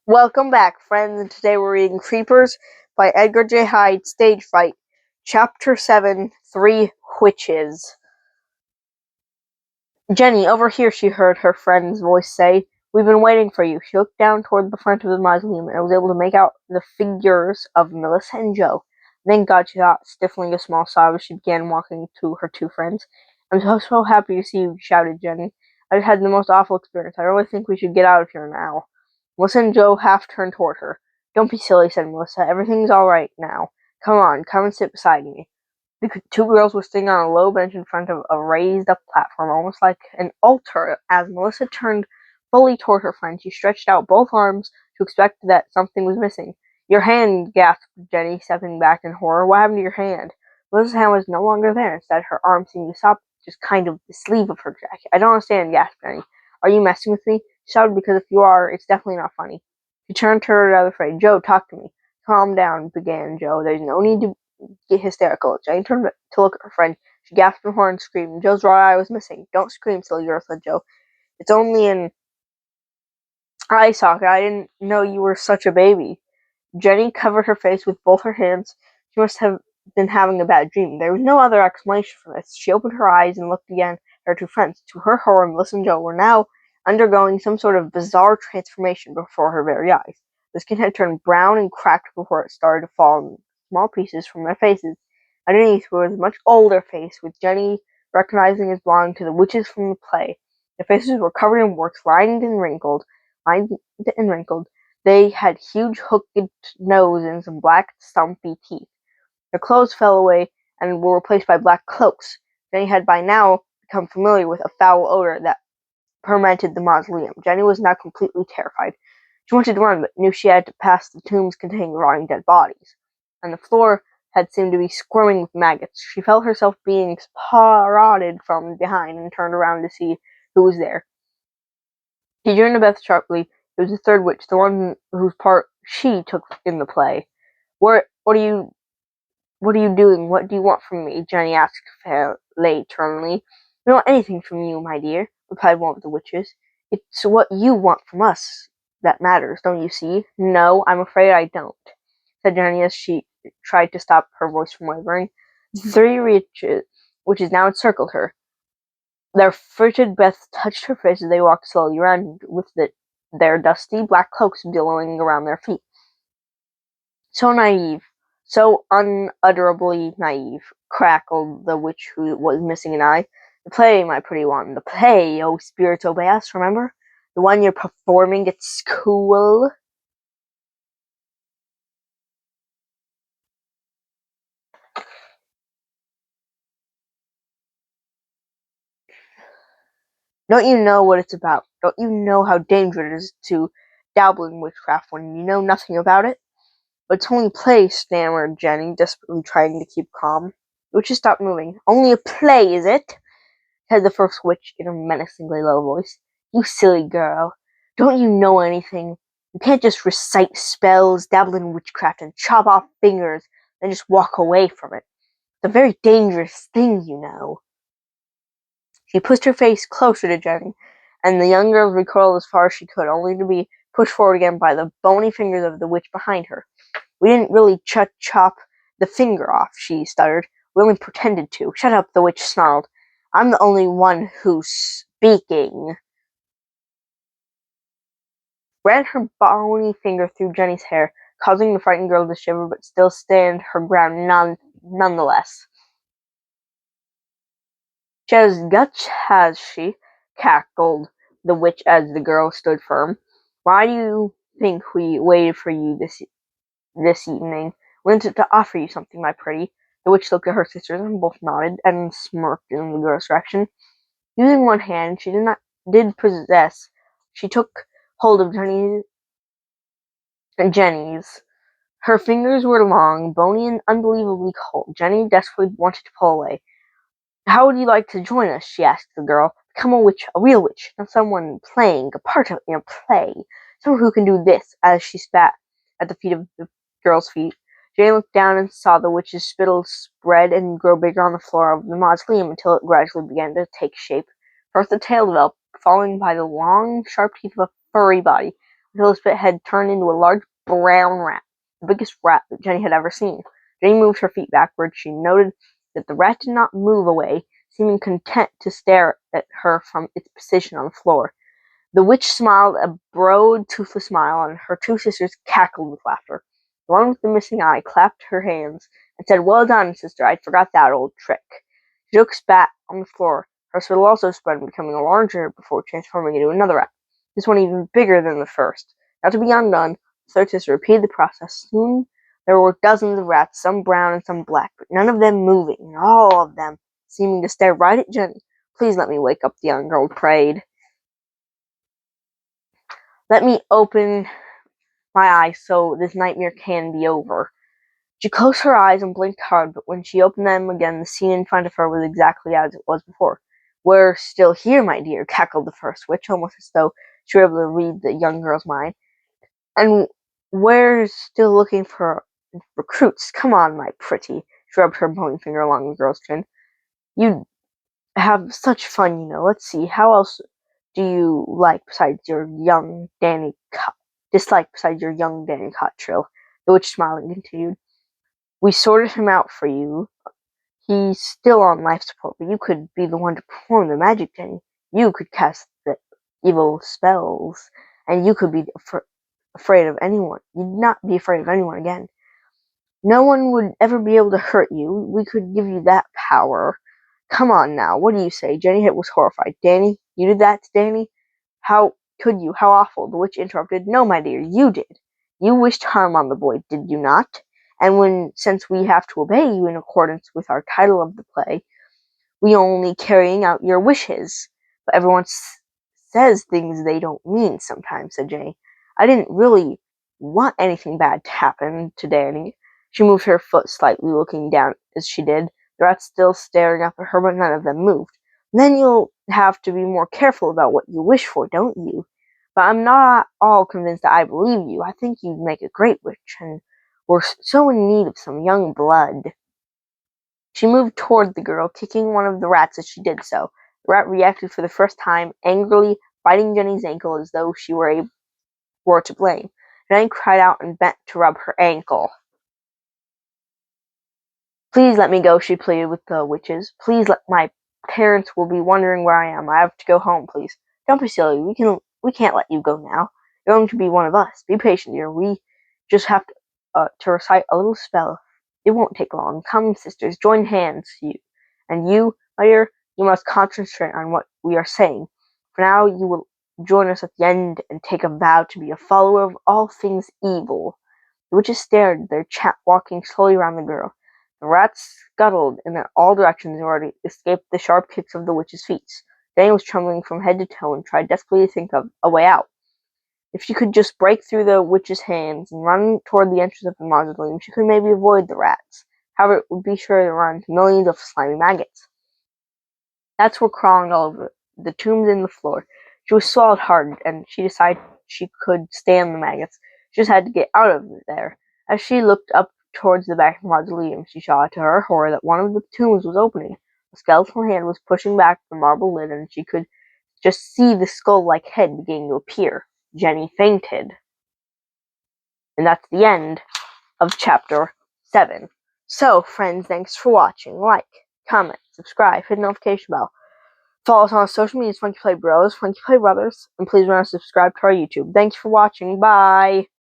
Welcome back, friends, and today we're reading Creepers by Edgar J. Hyde, Stage Fright, Chapter 7, 3 Witches. Jenny, over here, she heard her friend's voice say. We've been waiting for you. She looked down toward the front of the mausoleum and was able to make out the figures of Melissa and Joe. Thank God, she thought, stifling a small sob as she began walking to her two friends. I'm so happy to see you, shouted Jenny. I just had the most awful experience. I really think we should get out of here now. Melissa and Joe half turned toward her. Don't be silly, said Melissa. Everything's all right now. Come and sit beside me. The two girls were sitting on a low bench in front of a raised-up platform, almost like an altar. As Melissa turned fully toward her friend, she stretched out both arms to expect that something was missing. Your hand, gasped Jenny, stepping back in horror. What happened to your hand? Melissa's hand was no longer there. Instead, her arm seemed to stop just kind of the sleeve of her jacket. I don't understand, gasped Jenny. Are you messing with me? She shouted, because if you are, it's definitely not funny. She turned to her other friend. Joe, talk to me. Calm down, began Joe. There's no need to get hysterical. Jenny turned to look at her friend. She gasped in horror and screamed. Joe's right eye was missing. Don't scream, silly girl, said Joe. It's only an eye socket. I didn't know you were such a baby. Jenny covered her face with both her hands. She must have been having a bad dream. There was no other explanation for this. She opened her eyes and looked again at her two friends. To her horror, Melissa and Joe were now undergoing some sort of bizarre transformation before her very eyes. The skin had turned brown and cracked before it started to fall in small pieces from their faces. Underneath was a much older face, with Jenny recognizing as belonging to the witches from the play. Their faces were covered in warts, lined and wrinkled. They had huge hooked noses and some black, stumpy teeth. Their clothes fell away and were replaced by black cloaks. Jenny had by now become familiar with a foul odor that permeated the mausoleum. Jenny was now completely terrified. She wanted to run, but knew she had to pass the tombs containing rotting dead bodies. And the floor had seemed to be squirming with maggots. She felt herself being prodded from behind and turned around to see who was there. She turned to Beth sharply. It was the third witch, the one whose part she took in the play. What are you doing? What do you want from me? Jenny asked laternly. We don't want anything from you, my dear, replied one of the witches. It's what you want from us that matters, don't you see? No, I'm afraid I don't, said Jenny as she tried to stop her voice from wavering. The three witches now encircled her. Their frigid breath touched her face as they walked slowly around with their dusty black cloaks billowing around their feet. So naive, so unutterably naive, crackled the witch who was missing an eye. The play, my pretty one, the play, oh spirits obey us, remember? The one you're performing at school? Don't you know what it's about? Don't you know how dangerous it is to dabble in witchcraft when you know nothing about it? But it's only a play, stammered Jenny, desperately trying to keep calm. The witches stopped moving. Only a play, is it? Said the first witch in a menacingly low voice. You silly girl. Don't you know anything? You can't just recite spells, dabble in witchcraft, and chop off fingers, then just walk away from it. It's a very dangerous thing, you know. She pushed her face closer to Jenny, and the young girl recoiled as far as she could, only to be pushed forward again by the bony fingers of the witch behind her. We didn't really chop the finger off, she stuttered. We only pretended to. Shut up, the witch snarled. I'm the only one who's speaking. Ran her bony finger through Jenny's hair, causing the frightened girl to shiver but still stand her ground nonetheless. She has guts, has she? Cackled the witch as the girl stood firm. Why do you think we waited for you this evening? We wanted to offer you something, my pretty. The witch looked at her sisters and both nodded and smirked in the girl's direction. Using one hand she did possess, she took hold of Jenny's. Her fingers were long, bony, and unbelievably cold. Jenny desperately wanted to pull away. How would you like to join us? She asked the girl. Become a witch, a real witch, not someone playing a part in a play. Someone who can do this, as she spat at the feet of the girl's feet. Jenny looked down and saw the witch's spittle spread and grow bigger on the floor of the mausoleum until it gradually began to take shape. First the tail developed, followed by the long, sharp teeth of a furry body. until his head turned into a large brown rat, the biggest rat that Jenny had ever seen. Jenny moved her feet backwards. She noted that the rat did not move away, seeming content to stare at her from its position on the floor. The witch smiled a broad, toothless smile, and her two sisters cackled with laughter. The one with the missing eye clapped her hands and said, "Well done, sister, I forgot that old trick." She took a spat on the floor. Her spittle also spread, becoming larger before transforming into another rat, this one even bigger than the first. Now to be undone, the third sister repeated the process. Soon there were dozens of rats, some brown and some black, but none of them moving, and all of them seeming to stare right at Jenny. "Please let me wake up," the young girl prayed. "Let me open my eyes so this nightmare can be over." She closed her eyes and blinked hard, but when she opened them again, the scene in front of her was exactly as it was before. "We're still here, my dear," cackled the first witch, almost as though she were able to read the young girl's mind. "And we're still looking for recruits. Come on, my pretty." She rubbed her pointing finger along the girl's chin. "You have such fun, you know. Let's see, how else do you like besides your young Danny dislike besides your young Danny Cottrill?" The witch smiled and continued. "We sorted him out for you. He's still on life support, but you could be the one to perform the magic, Jenny. You could cast the evil spells, and you could be afraid of anyone. You'd not be afraid of anyone again. No one would ever be able to hurt you. We could give you that power. Come on now, what do you say?" Jenny was horrified. "Danny, you did that to Danny? How could you? How awful!" The witch interrupted. "No, my dear, you did. You wished harm on the boy, did you not? And since we have to obey you in accordance with our title of the play, we only carrying out your wishes." "But everyone says things they don't mean sometimes," said Jenny. "I didn't really want anything bad to happen to Danny." She moved her foot slightly, looking down as she did, the rats still staring up at her, but none of them moved. "Then you'll have to be more careful about what you wish for, don't you? But I'm not all convinced that I believe you. I think you'd make a great witch, and we're so in need of some young blood." She moved toward the girl, kicking one of the rats as she did so. The rat reacted for the first time, angrily biting Jenny's ankle as though she were to blame. Jenny cried out and bent to rub her ankle. "Please let me go," she pleaded with the witches. "Please my parents will be wondering where I am. I have to go home, please." "Don't be silly. We can't let you go now. You're going to be one of us. Be patient, dear. We just have to recite a little spell. It won't take long. Come, sisters, join hands. You, my dear, you must concentrate on what we are saying. For now you will join us at the end and take a vow to be a follower of all things evil." The witches stared, their chat walking slowly around the girl. The rats scuttled in all directions in order to escape the sharp kicks of the witches' feet. Danny was trembling from head to toe and tried desperately to think of a way out. If she could just break through the witch's hands and run toward the entrance of the mausoleum, she could maybe avoid the rats. However, it would be sure to run into millions of slimy maggots. Rats were crawling all over the tombs and the floor. She was swallowed hard, and she decided she could stand the maggots. She just had to get out of there. As she looked up towards the back of the mausoleum, she saw, to her horror, that one of the tombs was opening. A skeletal hand was pushing back the marble lid, and she could just see the skull-like head beginning to appear. Jenny fainted. And that's the end of chapter 7. So, friends, thanks for watching. Like, comment, subscribe, hit the notification bell. Follow us on social media, Funkyplaybrothers, Funkyplaybrothers, and please remember to subscribe to our YouTube. Thanks for watching. Bye!